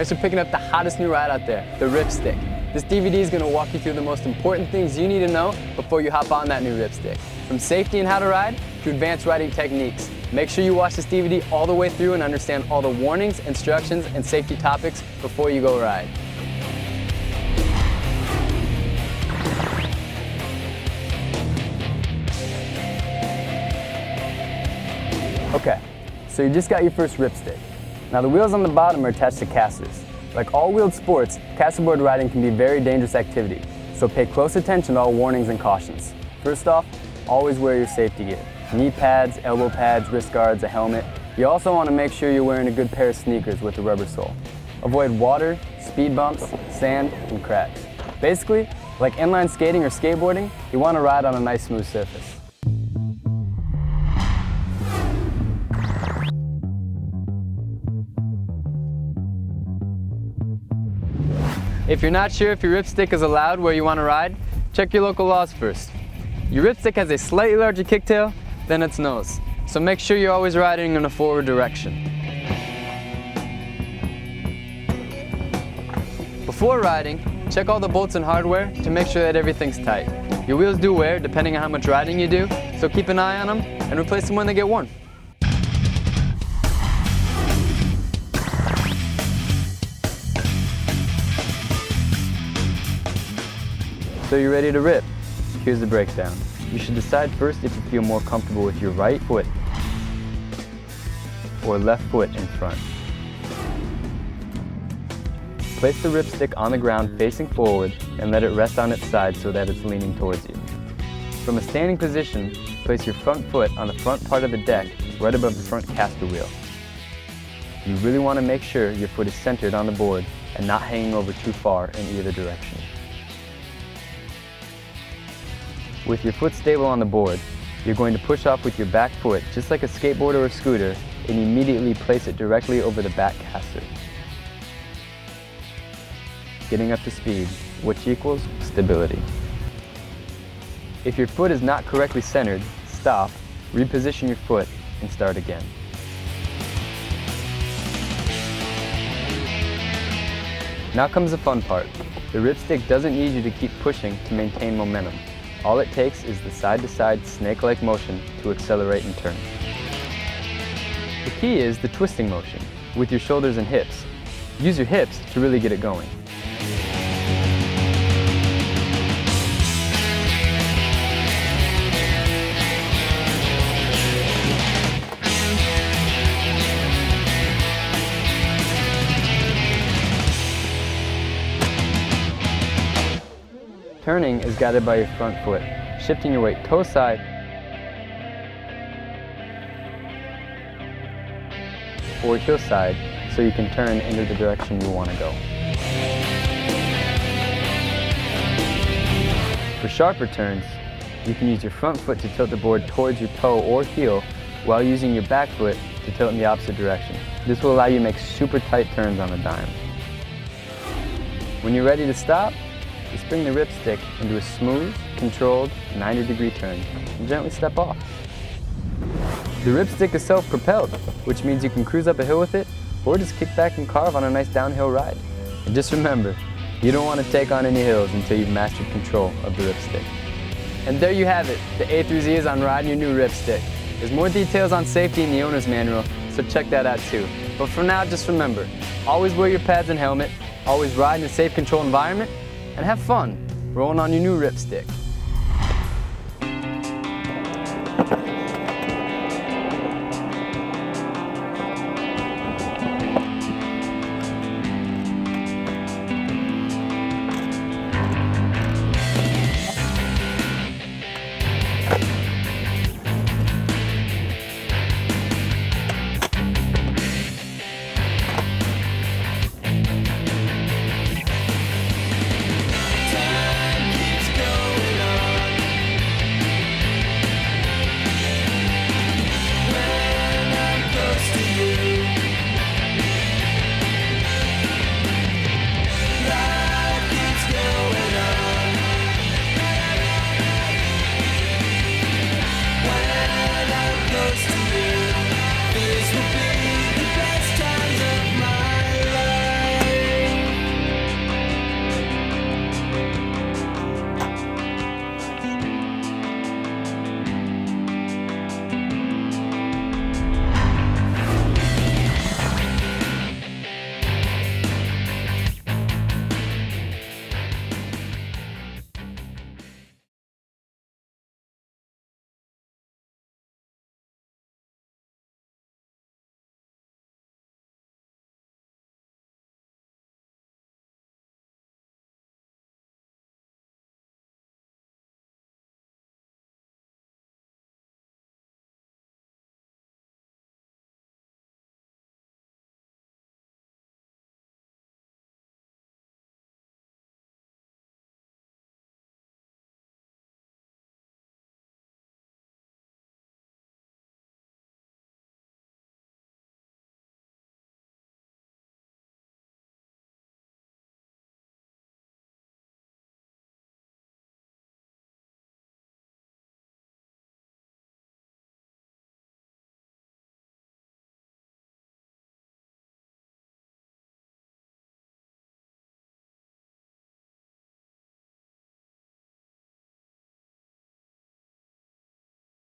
Thanks for picking up the hottest new ride out there, the RipStik. This DVD is going to walk you through the most important things you need to know before you hop on that new RipStik. From safety and how to ride to advanced riding techniques. Make sure you watch this DVD all the way through and understand all the warnings, instructions, and safety topics before you go ride. Okay, so you just got your first RipStik. Now the wheels on the bottom are attached to casters. Like all wheeled sports, casterboard riding can be a very dangerous activity, so pay close attention to all warnings and cautions. First off, always wear your safety gear. Knee pads, elbow pads, wrist guards, a helmet. You also want to make sure you're wearing a good pair of sneakers with a rubber sole. Avoid water, speed bumps, sand, and cracks. Basically, like inline skating or skateboarding, you want to ride on a nice smooth surface. If you're not sure if your RipStik is allowed where you want to ride, check your local laws first. Your RipStik has a slightly larger kicktail than its nose, so make sure you're always riding in a forward direction. Before riding, check all the bolts and hardware to make sure that everything's tight. Your wheels do wear depending on how much riding you do, so keep an eye on them and replace them when they get worn. So you're ready to rip? Here's the breakdown. You should decide first if you feel more comfortable with your right foot or left foot in front. Place the RipStik on the ground facing forward and let it rest on its side so that it's leaning towards you. From a standing position, place your front foot on the front part of the deck right above the front caster wheel. You really want to make sure your foot is centered on the board and not hanging over too far in either direction. With your foot stable on the board, you're going to push off with your back foot just like a skateboard or a scooter and immediately place it directly over the back caster. Getting up to speed, which equals stability. If your foot is not correctly centered, stop, reposition your foot, and start again. Now comes the fun part. The RipStik doesn't need you to keep pushing to maintain momentum. All it takes is the side-to-side snake-like motion to accelerate and turn. The key is the twisting motion with your shoulders and hips. Use your hips to really get it going. Turning is guided by your front foot, shifting your weight toe side or heel side so you can turn into the direction you want to go. For sharper turns, you can use your front foot to tilt the board towards your toe or heel while using your back foot to tilt in the opposite direction. This will allow you to make super tight turns on a dime. When you're ready to stop, just bring the RipStik into a smooth, controlled 90-degree turn and gently step off. The RipStik is self-propelled, which means you can cruise up a hill with it or just kick back and carve on a nice downhill ride. And just remember, you don't want to take on any hills until you've mastered control of the RipStik. And there you have it, the A through Z is on riding your new RipStik. There's more details on safety in the owner's manual, so check that out too. But for now, just remember, always wear your pads and helmet, always ride in a safe, controlled environment, and have fun rolling on your new RipStik.